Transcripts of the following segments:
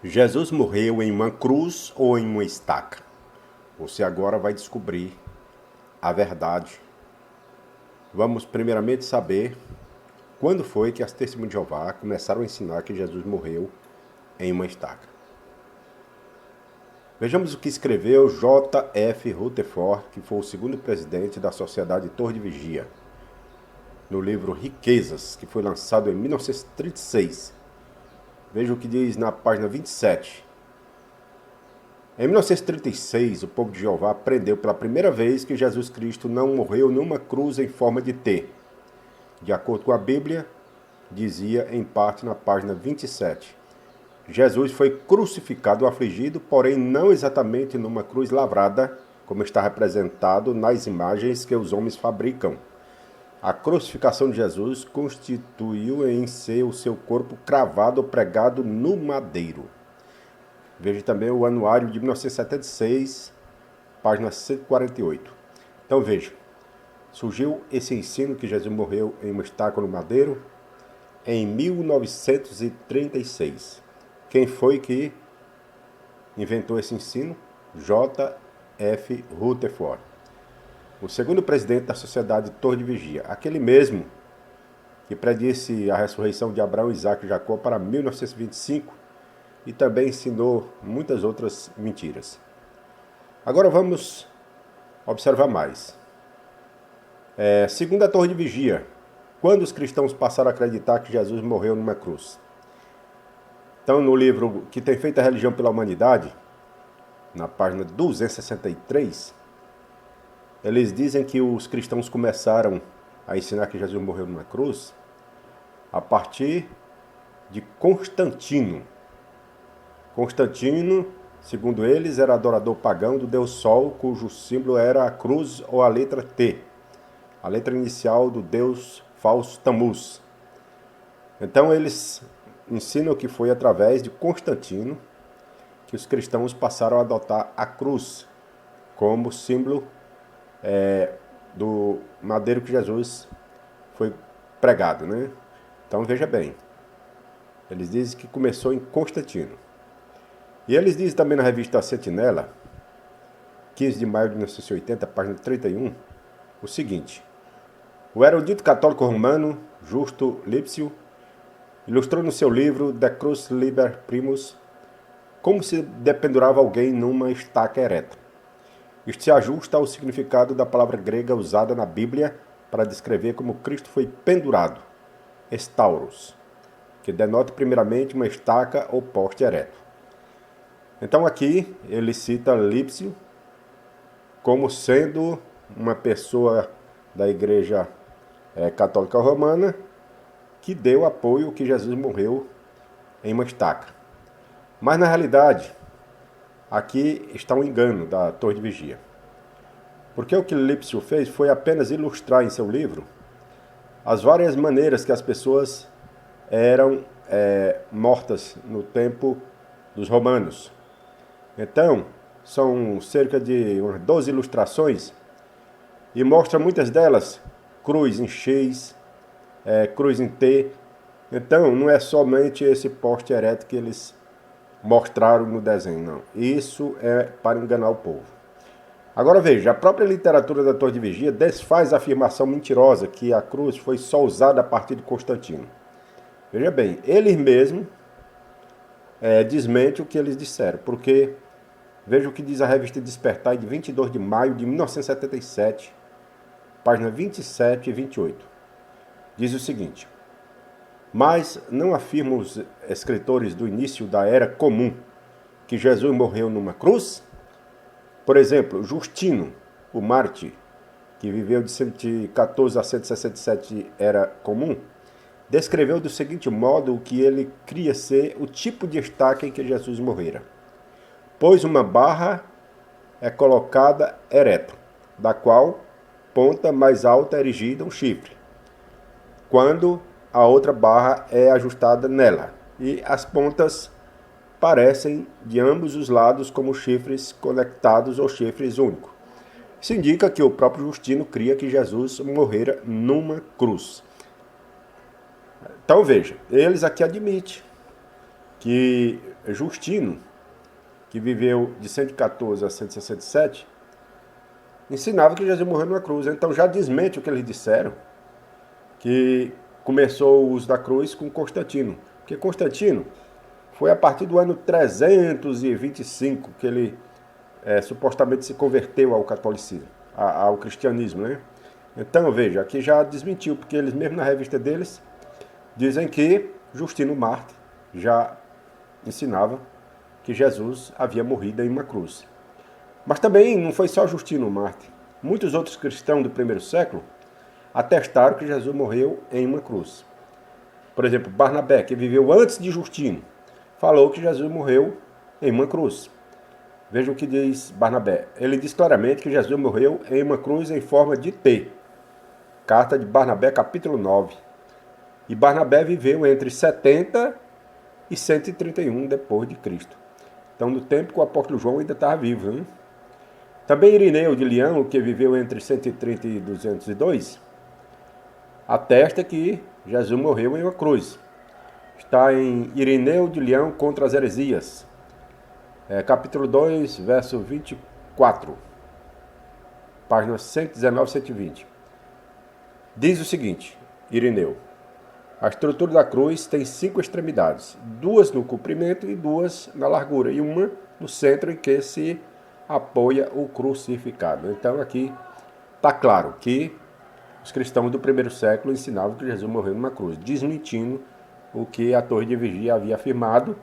Jesus morreu em uma cruz ou em uma estaca? Você agora vai descobrir a verdade. Vamos primeiramente saber quando foi que as testemunhas de Jeová começaram a ensinar que Jesus morreu em uma estaca. Vejamos o que escreveu J. F. Rutherford, que foi o segundo presidente da Sociedade Torre de Vigia, no livro Riquezas, que foi lançado em 1936. Veja o que diz na página 27. Em 1936, o povo de Jeová aprendeu pela primeira vez que Jesus Cristo não morreu numa cruz em forma de T. De acordo com a Bíblia, dizia em parte na página 27. Jesus foi crucificado afligido, porém não exatamente numa cruz lavrada, como está representado nas imagens que os homens fabricam. A crucificação de Jesus constituiu em si o seu corpo cravado ou pregado no madeiro. Veja também o anuário de 1976, página 148. Então veja, surgiu esse ensino que Jesus morreu em uma estaca no madeiro em 1936. Quem foi que inventou esse ensino? J. F. Rutherford, o segundo presidente da Sociedade Torre de Vigia, aquele mesmo que predisse a ressurreição de Abraão, Isaac e Jacó para 1925 e também ensinou muitas outras mentiras. Agora vamos observar mais. Segundo a Torre de Vigia, quando os cristãos passaram a acreditar que Jesus morreu numa cruz? Então, no livro Que Tem Feito a Religião pela Humanidade, na página 263, eles dizem que os cristãos começaram a ensinar que Jesus morreu numa cruz a partir de Constantino. Constantino, segundo eles, era adorador pagão do deus Sol, cujo símbolo era a cruz ou a letra T, a letra inicial do deus falso Tammuz. Então eles ensinam que foi através de Constantino que os cristãos passaram a adotar a cruz como símbolo do madeiro que Jesus foi pregado, né? Então veja bem, eles dizem que começou em Constantino. E eles dizem também na revista Sentinela, 15 de maio de 1980, página 31, o seguinte: o erudito católico romano Justo Lipsio ilustrou no seu livro De Cruz Liber Primus como se dependurava alguém numa estaca ereta. Isto se ajusta ao significado da palavra grega usada na Bíblia para descrever como Cristo foi pendurado, estauros, que denota primeiramente uma estaca ou poste ereto. Então aqui ele cita Lipsio como sendo uma pessoa da Igreja Católica Romana que deu apoio que Jesus morreu em uma estaca. Mas na realidade, aqui está um engano da Torre de Vigia. Porque o que Lipsio fez foi apenas ilustrar em seu livro as várias maneiras que as pessoas eram mortas no tempo dos romanos. Então, são cerca de umas 12 ilustrações e mostra muitas delas cruz em X, cruz em T. Então, não é somente esse poste ereto que eles mostraram no desenho, não. Isso é para enganar o povo. Agora veja, a própria literatura da Torre de Vigia desfaz a afirmação mentirosa que a cruz foi só usada a partir de Constantino. Veja bem, eles mesmos desmentem o que eles disseram, porque veja o que diz a revista Despertar de 22 de maio de 1977, página 27 e 28. Diz o seguinte: mas não afirmam os escritores do início da Era Comum que Jesus morreu numa cruz? Por exemplo, Justino, o mártir, que viveu de 114 a 167 Era Comum, descreveu do seguinte modo o que ele cria ser o tipo de estaca em que Jesus morrera. Pois uma barra é colocada ereta, da qual ponta mais alta é erigida um chifre, quando a outra barra é ajustada nela, e as pontas parecem de ambos os lados como chifres conectados ou chifres únicos. Isso indica que o próprio Justino cria que Jesus morrera numa cruz. Então veja, eles aqui admitem que Justino, que viveu de 114 a 167, ensinava que Jesus morreu numa cruz. Então já desmente o que eles disseram, que começou o uso da cruz com Constantino. Porque Constantino foi a partir do ano 325 que ele supostamente se converteu ao catolicismo, ao cristianismo, né? Então, veja, aqui já desmentiu, porque eles mesmo na revista deles dizem que Justino Marte já ensinava que Jesus havia morrido em uma cruz. Mas também não foi só Justino Marte. Muitos outros cristãos do primeiro século atestaram que Jesus morreu em uma cruz. Por exemplo, Barnabé, que viveu antes de Justino, falou que Jesus morreu em uma cruz. Veja o que diz Barnabé. Ele diz claramente que Jesus morreu em uma cruz em forma de T. Carta de Barnabé, capítulo 9. E Barnabé viveu entre 70 e 131 depois de Cristo. Então, no tempo que o apóstolo João ainda estava vivo, né? Também Irineu de Leão, que viveu entre 130 e 202, atesta que Jesus morreu em uma cruz. Está em Irineu de Leão contra as heresias, capítulo 2, verso 24, páginas 119 e 120. Diz o seguinte, Irineu: a estrutura da cruz tem 5 extremidades, 2 no comprimento e 2 na largura, e uma no centro em que se apoia o crucificado. Então aqui está claro que os cristãos do primeiro século ensinavam que Jesus morreu numa cruz, desmentindo o que a Torre de Vigia havia afirmado,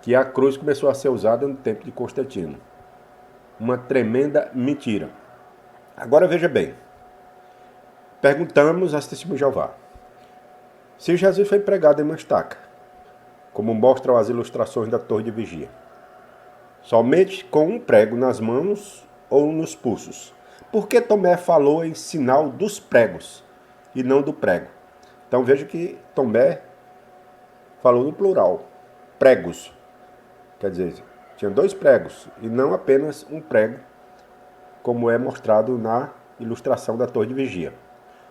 que a cruz começou a ser usada no tempo de Constantino. Uma tremenda mentira. Agora veja bem, perguntamos às testemunhas de Jeová: se Jesus foi pregado em uma estaca, como mostram as ilustrações da Torre de Vigia, somente com um prego nas mãos ou nos pulsos, por que Tomé falou em sinal dos pregos e não do prego? Então veja que Tomé falou no plural, pregos. Quer dizer, tinha 2 pregos e não apenas um prego, como é mostrado na ilustração da Torre de Vigia.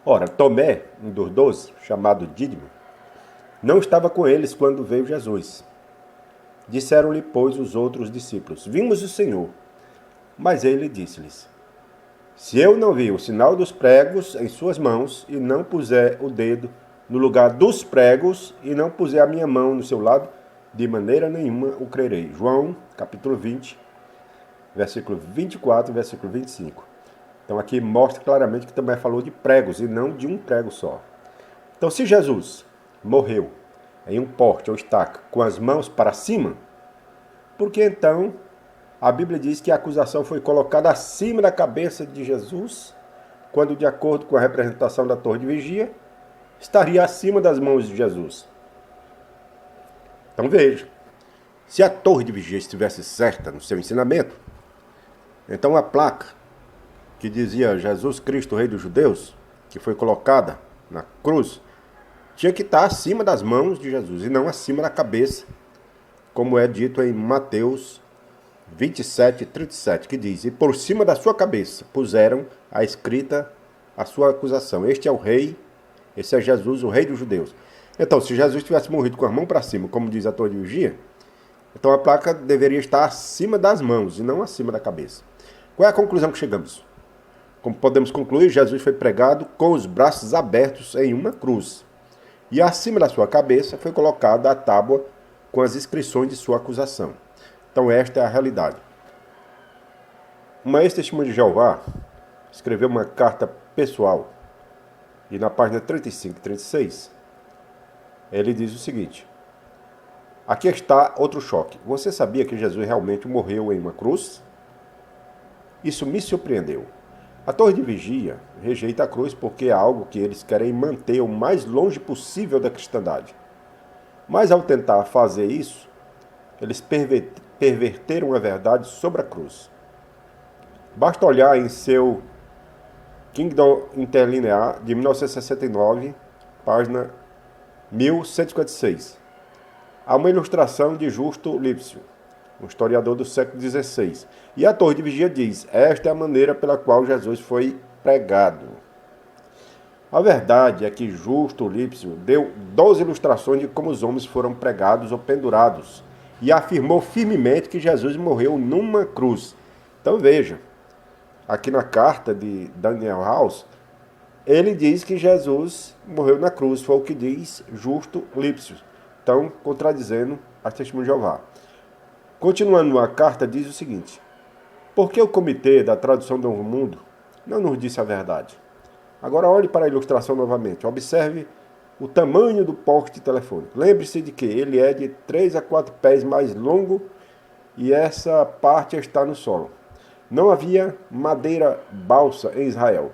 Ora, Tomé, um dos 12, chamado Dídimo, não estava com eles quando veio Jesus. Disseram-lhe, pois, os outros discípulos: vimos o Senhor. Mas ele disse-lhes: se eu não vi o sinal dos pregos em suas mãos, e não puser o dedo no lugar dos pregos, e não puser a minha mão no seu lado, de maneira nenhuma o crerei. João, capítulo 20, versículo 24 e versículo 25. Então aqui mostra claramente que também falou de pregos, e não de um prego só. Então, se Jesus morreu em um poste ou estaca com as mãos para cima, por que então a Bíblia diz que a acusação foi colocada acima da cabeça de Jesus, quando, de acordo com a representação da Torre de Vigia, estaria acima das mãos de Jesus? Então veja, se a Torre de Vigia estivesse certa no seu ensinamento, então a placa que dizia Jesus Cristo, Rei dos Judeus, que foi colocada na cruz, tinha que estar acima das mãos de Jesus e não acima da cabeça, como é dito em Mateus 27, 37, que diz: e por cima da sua cabeça puseram a escrita a sua acusação. Este é o rei, esse é Jesus, o Rei dos Judeus. Então, se Jesus tivesse morrido com a mão para cima, como diz a Torre de Vigia, então a placa deveria estar acima das mãos e não acima da cabeça. Qual é a conclusão que chegamos? Como podemos concluir, Jesus foi pregado com os braços abertos em uma cruz, e acima da sua cabeça foi colocada a tábua com as inscrições de sua acusação. Então esta é a realidade. Uma ex-testemunha de Jeová escreveu uma carta pessoal, e na página 35 e 36, ele diz o seguinte: aqui está outro choque. Você sabia que Jesus realmente morreu em uma cruz? Isso me surpreendeu. A Torre de Vigia rejeita a cruz porque é algo que eles querem manter o mais longe possível da cristandade. Mas ao tentar fazer isso, eles perverteram a verdade sobre a cruz. Basta olhar em seu Kingdom Interlinear de 1969, página 1156. Há uma ilustração de Justo Lipsio, um historiador do século XVI. E a Torre de Vigia diz: esta é a maneira pela qual Jesus foi pregado. A verdade é que Justo Lípcio deu 12 ilustrações de como os homens foram pregados ou pendurados e afirmou firmemente que Jesus morreu numa cruz. Então veja, aqui na carta de Daniel House, ele diz que Jesus morreu na cruz, foi o que diz Justo Lípcio. Então, contradizendo a Testemunha de Jeová. Continuando a carta, diz o seguinte: por que o Comitê da Tradução do Novo Mundo não nos disse a verdade? Agora olhe para a ilustração novamente. Observe o tamanho do poste telefônico. Lembre-se de que ele é de 3 a 4 pés mais longo e essa parte está no solo. Não havia madeira balsa em Israel.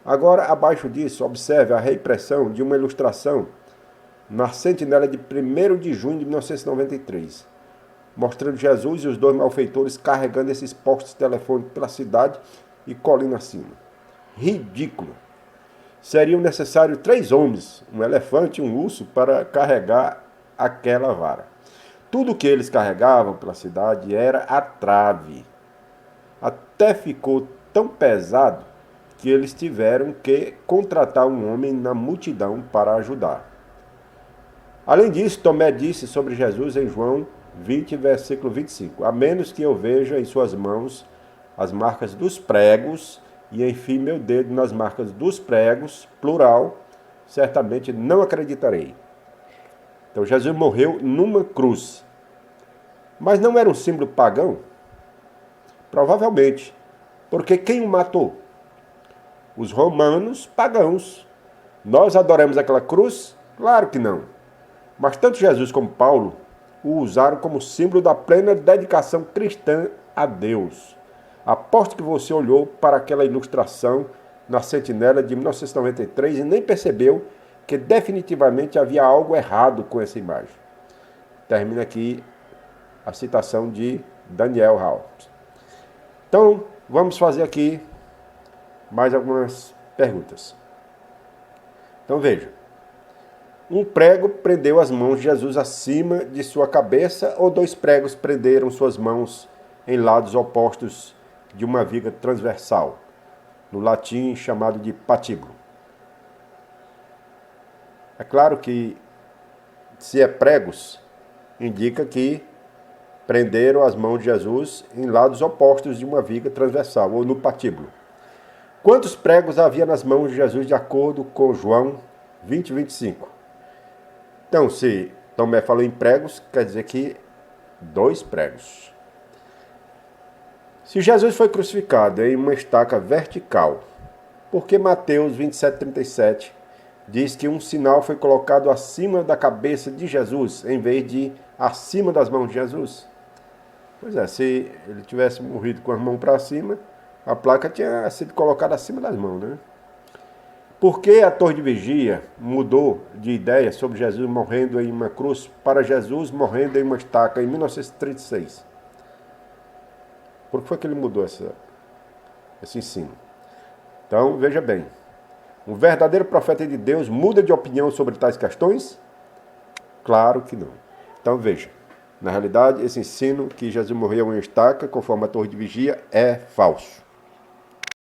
Agora, abaixo disso, observe a reimpressão de uma ilustração na Sentinela de 1º de junho de 1993, mostrando Jesus e os dois malfeitores carregando esses postes telefônicos pela cidade e colina acima. Ridículo. Seriam necessários 3 homens, um elefante e um urso, para carregar aquela vara. Tudo que eles carregavam pela cidade era a trave. Até ficou tão pesado que eles tiveram que contratar um homem na multidão para ajudar. Além disso, Tomé disse sobre Jesus em João 20, versículo 25: a menos que eu veja em suas mãos as marcas dos pregos e enfim meu dedo nas marcas dos pregos, plural, certamente não acreditarei. Então Jesus morreu numa cruz. Mas não era um símbolo pagão? Provavelmente. Porque quem o matou? Os romanos pagãos. Nós adoramos aquela cruz? Claro que não. Mas tanto Jesus como Paulo o usaram como símbolo da plena dedicação cristã a Deus. Aposto que você olhou para aquela ilustração na Sentinela de 1993 e nem percebeu que definitivamente havia algo errado com essa imagem. Termina aqui a citação de Daniel House. Então, vamos fazer aqui mais algumas perguntas. Então veja. Um prego prendeu as mãos de Jesus acima de sua cabeça ou 2 pregos prenderam suas mãos em lados opostos de uma viga transversal, no latim chamado de patíbulo? É claro que se é pregos, indica que prenderam as mãos de Jesus em lados opostos de uma viga transversal, ou no patíbulo. Quantos pregos havia nas mãos de Jesus de acordo com João 20, 25? Então, se Tomé falou em pregos, quer dizer que 2 pregos. Se Jesus foi crucificado em uma estaca vertical, por que Mateus 27:37 diz que um sinal foi colocado acima da cabeça de Jesus, em vez de acima das mãos de Jesus? Pois é, se ele tivesse morrido com as mãos para cima, a placa tinha sido colocada acima das mãos, né? Por que a Torre de Vigia mudou de ideia sobre Jesus morrendo em uma cruz para Jesus morrendo em uma estaca em 1936? Por que foi que ele mudou esse ensino? Então, veja bem. Um verdadeiro profeta de Deus muda de opinião sobre tais questões? Claro que não. Então, veja. Na realidade, esse ensino que Jesus morreu em uma estaca, conforme a Torre de Vigia, é falso.